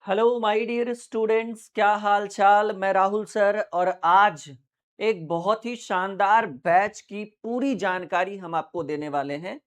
Hello my dear students, क्या हाल चाल। मैं राहुल सर और आज एक बहुत ही शानदार बैच की पूरी जानकारी हम आपको देने वाले हैं।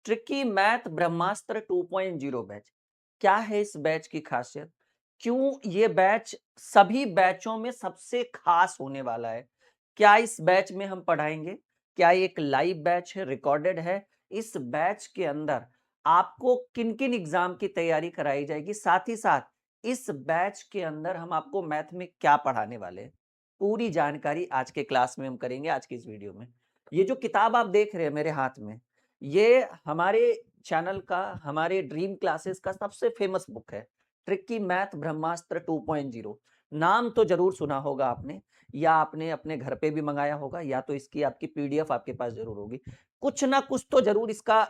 ट्रिकी मैथ ब्रह्मास्त्र 2.0 बैच। क्या है इस बैच की खासियत? क्यों ये बैच सभी बैचों में सबसे खास होने वाला है? क्या इस बैच में हम पढ़ाएंगे? क्या ये एक लाइव बैच है, रिकॉर्डेड है? इस बैच के अंदर आपको किन किन एग्जाम की तैयारी कराई जाएगी, साथ ही साथ इस बैच के अंदर हम आपको मैथ में क्या पढ़ाने वाले हैं, पूरी जानकारी आज के क्लास में हम करेंगे। आज की इस वीडियो में ये जो किताब आप देख रहे हैं मेरे हाथ में, ये हमारे चैनल का, हमारे ड्रीम क्लासेस का सबसे फेमस बुक है, ट्रिकी मैथ ब्रह्मास्त्र 2.0। नाम तो जरूर सुना होगा आपने, या आपने अपने घर पे भी मंगाया होगा, या तो इसकी आपकी पीडीएफ आपके पास जरूर होगी। कुछ ना कुछ तो जरूर इसका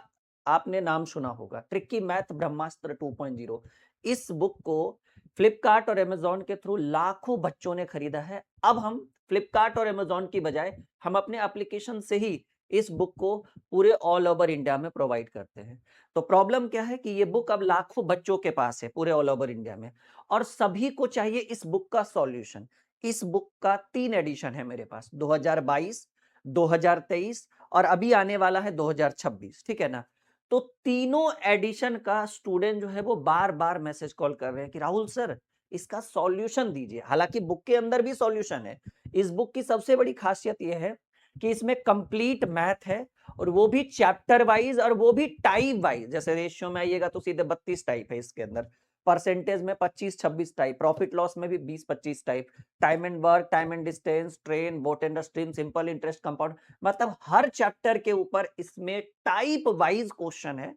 आपने नाम सुना होगा, ट्रिकी मैथ ब्रह्मास्त्र 2.0। इस बुक को फ्लिपकार्ट और अमेजोन के थ्रू लाखों बच्चों ने खरीदा है। अब हम फ्लिपकार्ट और अमेजोन की बजाय हम अपने एप्लीकेशन से ही इस बुक को पूरे ऑल ओवर इंडिया में प्रोवाइड करते हैं। तो प्रॉब्लम क्या है कि ये बुक अब लाखों बच्चों के पास है पूरे ऑल ओवर इंडिया में, और सभी को चाहिए इस बुक का सॉल्यूशन। इस बुक का 3 एडिशन है मेरे पास, 2022, 2023 और अभी आने वाला है 2026, ठीक है ना। तो तीनों एडिशन का स्टूडेंट जो है वो बार बार मैसेज कॉल कर रहे हैं कि राहुल सर इसका सॉल्यूशन दीजिए। हालांकि बुक के अंदर भी सॉल्यूशन है। इस बुक की सबसे बड़ी खासियत यह है कि इसमें कंप्लीट मैथ है, और वो भी चैप्टर वाइज और वो भी टाइप वाइज। जैसे रेशियो में आइएगा तो सीधे 32 टाइप है इसके अंदर, परसेंटेज में 25-26 टाइप, प्रॉफिट लॉस में भी 20-25 type, time and work, time and distance, train, boat and stream, simple interest, compound, मतलब हर चैप्टर के ऊपर इसमें टाइप वाइज क्वेश्चन है।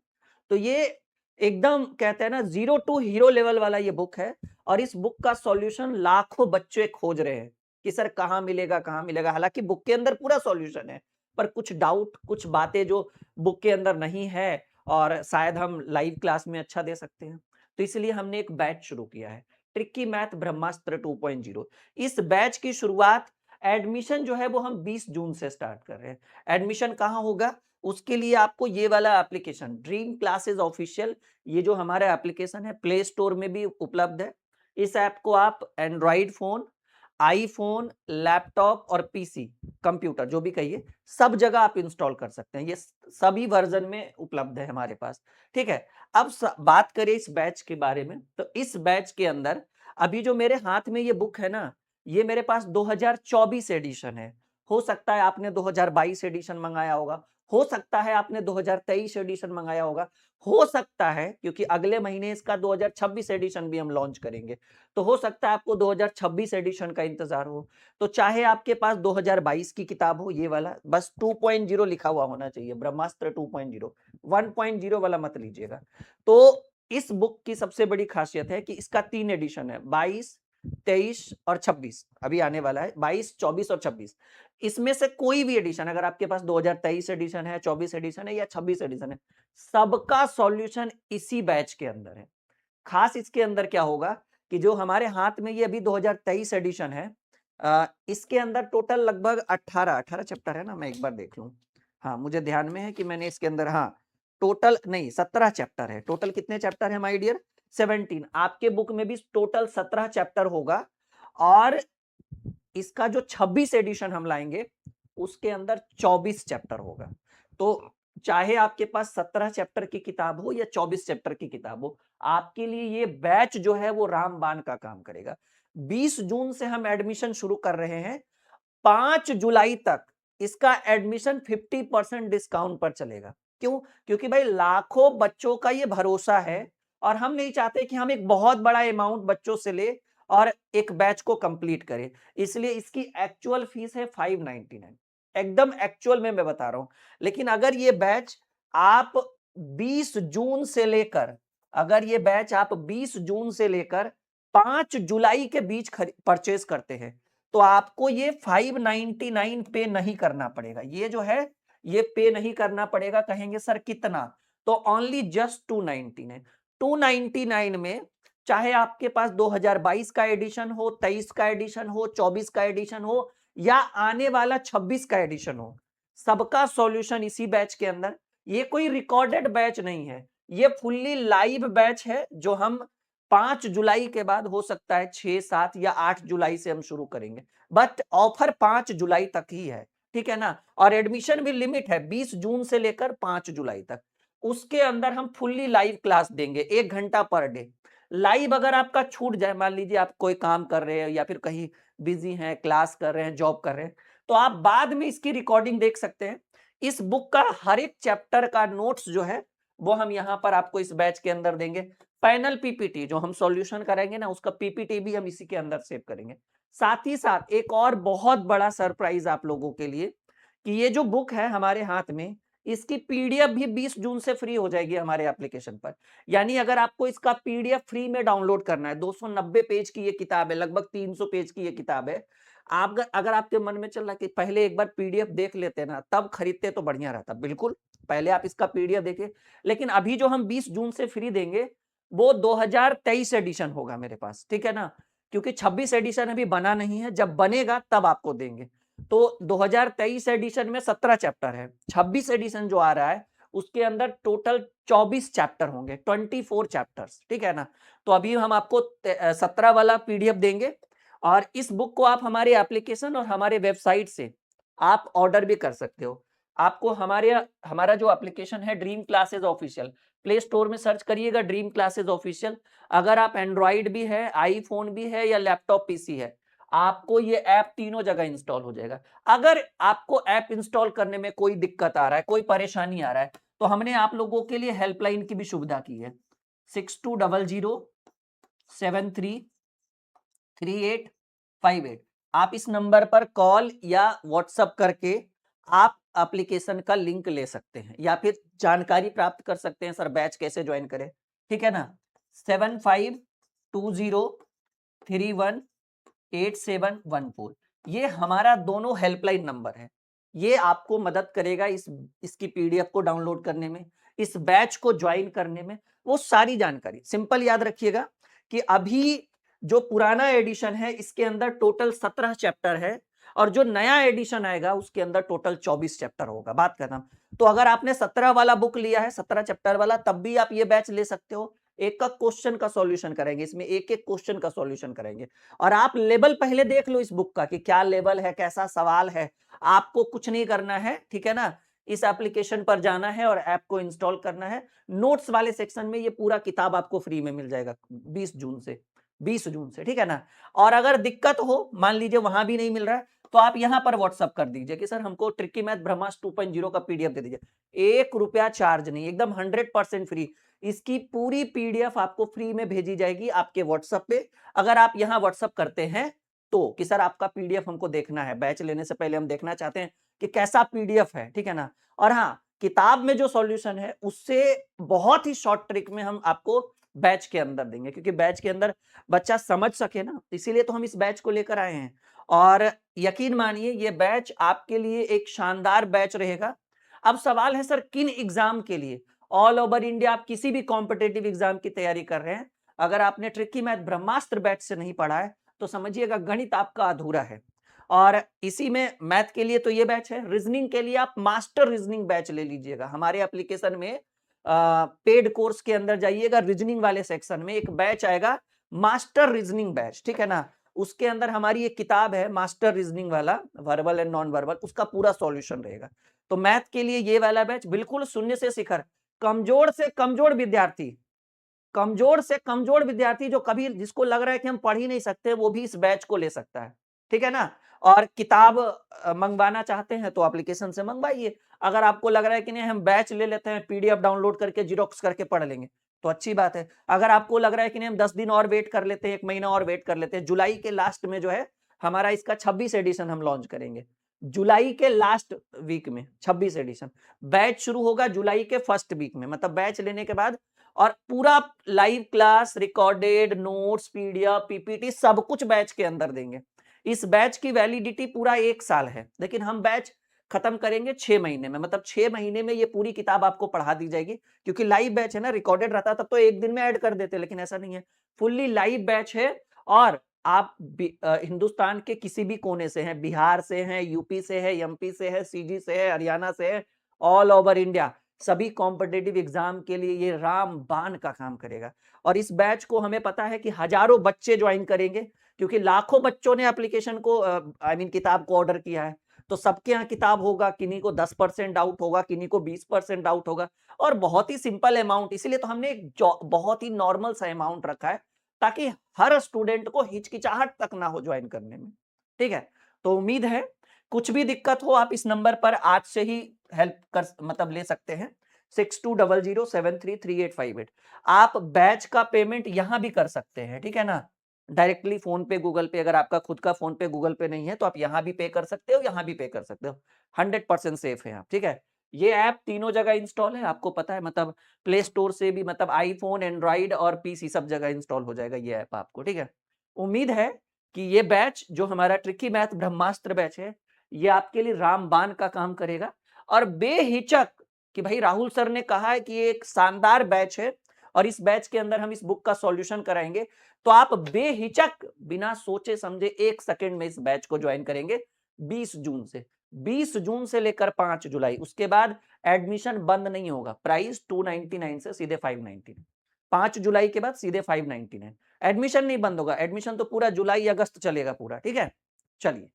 तो ये एकदम कहते हैं ना जीरो टू हीरो लेवल वाला ये बुक है। और इस बुक का सॉल्यूशन लाखों बच्चे खोज रहे हैं कि सर कहाँ मिलेगा, कहाँ मिलेगा। हालांकि बुक के अंदर पूरा सॉल्यूशन है, पर कुछ डाउट, कुछ बातें जो बुक के अंदर नहीं है और शायद हम लाइव क्लास में अच्छा दे सकते हैं, तो इसलिए हमने एक बैच शुरू किया है, ट्रिकी मैथ ब्रह्मास्त्र 2.0। इस बैच की शुरुआत, एडमिशन जो है वो हम 20 जून से स्टार्ट कर रहे हैं। एडमिशन कहाँ होगा? उसके लिए आपको ये वाला एप्लीकेशन ड्रीम क्लासेस ऑफिशियल, ये जो हमारा एप्लीकेशन है प्ले स्टोर में भी उपलब्ध है। इस ऐप को आप एंड्रॉइड फोन, आईफोन, लैपटॉप और पीसी, कंप्यूटर जो भी कहिए, सब जगह आप इंस्टॉल कर सकते हैं। ये सभी वर्जन में उपलब्ध है हमारे पास, ठीक है। अब बात करें इस बैच के बारे में, तो इस बैच के अंदर अभी जो मेरे हाथ में ये बुक है ना, ये मेरे पास 2024 एडिशन है। हो सकता है आपने 2022 एडिशन मंगाया होगा, हो सकता है आपने 2023 एडिशन मंगाया होगा, हो सकता है क्योंकि अगले महीने इसका 2026 एडिशन भी हम लॉन्च करेंगे, तो हो सकता है आपको 2026 एडिशन का इंतजार हो। तो चाहे आपके पास 2022 की किताब हो, ये वाला बस 2.0 लिखा हुआ होना चाहिए, ब्रह्मास्त्र 2.0, 1.0 वाला मत लीजिएगा। तो इस बुक की सबसे बड़ी खासियत है कि इसका 3 एडिशन है, 22, 23 और 26 अभी आने वाला है, 22, 24 और 26। इसमें से कोई भी एडिशन, अगर आपके पास 2023 एडिशन है, 24 एडिशन है या 26 एडिशन है, सबका सॉल्यूशन इसी बैच के अंदर है। खास इसके अंदर क्या होगा कि जो हमारे हाथ में ये अभी 2023 एडिशन है, इसके अंदर टोटल लगभग 18 चैप्टर है ना, मैं एक बार देख लूं। हाँ, मुझे ध्यान में है कि मैंने इसके अंदर, हाँ, टोटल नहीं 17 चैप्टर है। टोटल कितने चैप्टर है माय डियर? 17। आपके बुक में भी टोटल 17 चैप्टर होगा, और इसका जो 26 एडिशन हम लाएंगे उसके अंदर 24 चैप्टर होगा। तो चाहे आपके पास 17 चैप्टर की किताब हो या 24 चैप्टर की किताब हो, आपके लिए ये बैच जो है वो रामबाण का काम करेगा। 20 जून से हम एडमिशन शुरू कर रहे हैं, 5 जुलाई तक इसका एडमिशन 50% डिस्काउंट पर चलेगा। क्यों? क्योंकि भाई लाखों बच्चों का ये भरोसा है, और हम नहीं चाहते कि हम एक बहुत बड़ा अमाउंट बच्चों से ले और एक बैच को कंप्लीट करें। इसलिए इसकी एक्चुअल फीस है 599, एकदम एक्चुअल में मैं बता रहा हूं। लेकिन अगर ये बैच आप 20 जून से लेकर, अगर ये बैच आप 20 जून से लेकर 5 जुलाई के बीच परचेज करते हैं, तो आपको ये 599 पे नहीं करना पड़ेगा। ये जो है ये पे नहीं करना पड़ेगा। कहेंगे सर कितना? तो ओनली जस्ट 299। 299 में चाहे आपके पास 2022 का एडिशन हो, 23 का एडिशन हो, 24 का एडिशन हो या आने वाला 26 का एडिशन हो, सबका सॉल्यूशन इसी बैच के अंदर। ये कोई रिकॉर्डेड बैच नहीं है, ये फुल्ली लाइव बैच है जो हम 5 जुलाई के बाद हो सकता है 6, 7 या 8 जुलाई से हम शुरू करेंगे, बट ऑफर 5 जुलाई तक ही है, ठीक है ना। और एडमिशन भी लिमिट है 20 जून से लेकर 5 जुलाई तक। उसके अंदर हम फुल्ली लाइव क्लास देंगे 1 घंटा पर डे। लाइव अगर आपका छूट जाए, मान लीजिए आप कोई काम कर रहे हैं या फिर कहीं बिजी हैं, क्लास कर रहे हैं, जॉब कर रहे हैं, तो आप बाद में इसकी रिकॉर्डिंग देख सकते हैं। इस बुक का हर एक चैप्टर का नोट्स जो है वो हम यहाँ पर आपको इस बैच के अंदर देंगे। पैनल पीपीटी जो हम सॉल्यूशन करेंगे ना, उसका पीपीटी भी हम इसी के अंदर सेव करेंगे। साथ ही साथ एक और बहुत बड़ा सरप्राइज आप लोगों के लिए कि ये जो बुक है हमारे हाथ में, इसकी पीडीएफ भी 20 जून से फ्री हो जाएगी हमारे एप्लीकेशन पर। यानी अगर आपको इसका पीडीएफ फ्री में डाउनलोड करना है, 290 पेज की ये किताब है, लगभग 300 पेज की ये किताब है। आप अगर आपके मन में चल रहा है कि पहले एक बार पीडीएफ देख लेते ना, तब खरीदते तो बढ़िया रहता। बिल्कुल, पहले आप इसका पीडीएफ देखिए, लेकिन अभी जो हम 20 जून से फ्री देंगे वो 2023 एडिशन होगा मेरे पास, ठीक है ना, क्योंकि 26 एडिशन अभी बना नहीं है, जब बनेगा तब आपको देंगे। तो 2023 एडिशन में 17 चैप्टर है, 26 एडिशन जो आ रहा है उसके अंदर टोटल 24 चैप्टर होंगे, 24 चैप्टर्स, ठीक है ना। तो अभी हम आपको 17 वाला पीडीएफ देंगे और इस बुक को आप हमारे एप्लीकेशन और हमारे वेबसाइट से आप ऑर्डर भी कर सकते हो। आपको हमारा जो एप्लीकेशन है dream classes official, play store में सर्च करिएगा ड्रीम क्लासेस ऑफिशियल। अगर आप एंड्रॉइड भी है, आईफोन भी है या लैपटॉप पीसी है, आपको ये ऐप तीनों जगह इंस्टॉल हो जाएगा। अगर आपको ऐप इंस्टॉल करने में कोई दिक्कत आ रहा है, कोई परेशानी आ रहा है, तो हमने आप लोगों के लिए हेल्पलाइन की भी सुविधा की है, 6200733858। आप इस नंबर पर कॉल या व्हाट्सएप करके आप एप्लीकेशन का लिंक ले सकते हैं या फिर जानकारी प्राप्त कर सकते हैं, सर बैच कैसे ज्वाइन करें, ठीक है ना। 7520318714 ये हमारा दोनों हेल्पलाइन नंबर है। ये आपको मदद करेगा इसकी पीडीएफ को डाउनलोड करने में, इस बैच को ज्वाइन करने में। वो सारी जानकारी सिंपल याद रखिएगा कि अभी जो पुराना एडिशन है इसके अंदर टोटल 17 चैप्टर है और जो नया एडिशन आएगा उसके अंदर टोटल 24 चैप्टर होगा। बात करना, तो अगर आपने 17 वाला बुक लिया है, 17 चैप्टर वाला, तब भी आप ये बैच ले सकते हो। एक का क्वेश्चन का सॉल्यूशन करेंगे, इसमें एक एक क्वेश्चन का सॉल्यूशन करेंगे। और आप लेवल पहले देख लो इस बुक का कि क्या लेवल है, कैसा सवाल है। आपको कुछ नहीं करना है, ठीक है ना, इस एप्लीकेशन पर जाना है और ऐप को इंस्टॉल करना है। नोट्स वाले सेक्शन में ये पूरा किताब आपको फ्री में मिल जाएगा 20 जून से, 20 जून से, ठीक है ना। और अगर दिक्कत हो, मान लीजिए वहां भी नहीं मिल रहा है, तो आप यहां पर व्हाट्सअप कर दीजिए कि सर हमको ट्रिकी मैथ ब्रह्मास्त्र 2.0 का पीडीएफ दे दीजिए। 1 रुपया चार्ज नहीं, एकदम 100% फ्री। इसकी पूरी पीडीएफ आपको फ्री में भेजी जाएगी आपके व्हाट्सएप पे। अगर आप यहां व्हाट्सएप करते हैं तो कि सर आपका पीडीएफ हमको देखना है, बैच लेने से पहले हम देखना चाहते हैं कि कैसा पीडीएफ है, ठीक है ना। और हाँ, किताब में जो सॉल्यूशन है उससे बहुत ही शॉर्ट ट्रिक में हम आपको बैच के अंदर देंगे, क्योंकि बैच के अंदर बच्चा समझ सके ना, इसीलिए तो हम इस बैच को लेकर आए हैं। और यकीन मानिए ये बैच आपके लिए एक शानदार बैच रहेगा। अब सवाल है सर किन एग्जाम के लिए, ऑल ओवर इंडिया आप किसी भी कॉम्पिटेटिव एग्जाम की तैयारी कर रहे हैं, अगर आपने ट्रिकी मैथ ब्रह्मास्त्र बैच से नहीं पढ़ा है तो समझिएगा गणित आपका अधूरा है। और इसी में मैथ के लिए तो ये बैच है, रीजनिंग के लिए आप मास्टर रीजनिंग बैच ले लीजिएगा। हमारे एप्लीकेशन में पेड कोर्स के अंदर जाइएगा, रीजनिंग वाले सेक्शन में एक बैच आएगा मास्टर रीजनिंग बैच, ठीक है ना। उसके अंदर हमारी एक किताब है मास्टर रीजनिंग वाला, वर्बल एंड नॉन वर्बल, उसका पूरा सॉल्यूशन रहेगा। तो मैथ के लिए ये वाला बैच बिल्कुल शून्य से शिखर, कमजोर से कमजोर विद्यार्थी, कमजोर से कमजोर विद्यार्थी जो कभी जिसको लग रहा है कि हम पढ़ ही नहीं सकते, वो भी इस बैच को ले सकता है, ठीक है ना। और किताब मंगवाना चाहते हैं तो एप्लीकेशन से मंगवाइए। अगर आपको लग रहा है कि नहीं हम बैच ले लेते हैं, पीडीएफ डाउनलोड करके जीरोक्स करके पढ़ लेंगे, तो अच्छी बात है। अगर आपको लग रहा है कि नहीं हम 10 दिन और वेट कर लेते हैं, 1 महीना और वेट कर लेते हैं, जुलाई के लास्ट में जो है हमारा इसका 26 एडिशन हम लॉन्च करेंगे। जुलाई के लास्ट वीक में 26 एडिशन, बैच शुरू होगा जुलाई के फर्स्ट वीक में, मतलब बैच लेने के बाद। और पूरा live class, recorded notes, PDF, PPT सब कुछ बैच के अंदर देंगे। इस बैच की वैलिडिटी पूरा 1 साल है, लेकिन हम बैच खत्म करेंगे 6 महीने में, मतलब 6 महीने में ये पूरी किताब आपको पढ़ा दी जाएगी। क्योंकि लाइव बैच है ना, रिकॉर्डेड रहता तब तो 1 दिन में ऐड कर देते, लेकिन ऐसा नहीं है, फुल्ली लाइव बैच है। और आप हिंदुस्तान के किसी भी कोने से हैं, बिहार से हैं, यूपी से है, एमपी से है, सीजी से है, हरियाणा से है, ऑल ओवर इंडिया सभी कॉम्पिटिटिव एग्जाम के लिए ये रामबाण का काम करेगा। और इस बैच को हमें पता है कि हजारों बच्चे ज्वाइन करेंगे, क्योंकि लाखों बच्चों ने एप्लीकेशन को किताब को ऑर्डर किया है। तो सबके यहाँ किताब होगा, किन्हीं को 10% डाउट होगा, किन्हीं को 20% डाउट होगा, और बहुत ही सिंपल अमाउंट, इसीलिए तो हमने एक बहुत ही नॉर्मल सा अमाउंट रखा है, ताकि हर स्टूडेंट को हिचकिचाहट तक ना हो ज्वाइन करने में। ठीक है, तो उम्मीद है कुछ भी दिक्कत हो आप इस नंबर पर आज से ही हेल्प कर ले सकते हैं, 6200733858। आप बैच का पेमेंट यहां भी कर सकते हैं, ठीक है ना, डायरेक्टली फोन पे, गूगल पे। अगर आपका खुद का फोन पे, गूगल पे नहीं है तो आप यहां भी पे कर सकते हो, यहां भी पे कर सकते हो। 100% सेफ है आप, ठीक है। ये ऐप तीनों जगह इंस्टॉल है, आपको पता है, प्ले स्टोर से भी, आईफोन, एंड्रॉइड और पीसी सब जगह इंस्टॉल हो जाएगा ये ऐप आपको, ठीक है। उम्मीद है कि ये बैच जो हमारा ट्रिकी मैथ ब्रह्मास्त्र बैच है, ये आपके लिए रामबाण का काम करेगा। और बेहिचक, कि भाई राहुल सर ने कहा है कि ये एक शानदार बैच है और इस बैच के अंदर हम इस बुक का सॉल्यूशन कराएंगे, तो आप बेहिचक बिना सोचे समझे 1 सेकंड में इस बैच को ज्वाइन करेंगे। 20 जून से 20 जून से लेकर 5 जुलाई, उसके बाद एडमिशन बंद नहीं होगा। प्राइस 299 से सीधे 599, 5 जुलाई के बाद सीधे 599। एडमिशन नहीं बंद होगा, एडमिशन तो पूरा जुलाई अगस्त चलेगा पूरा, ठीक है। चलिए।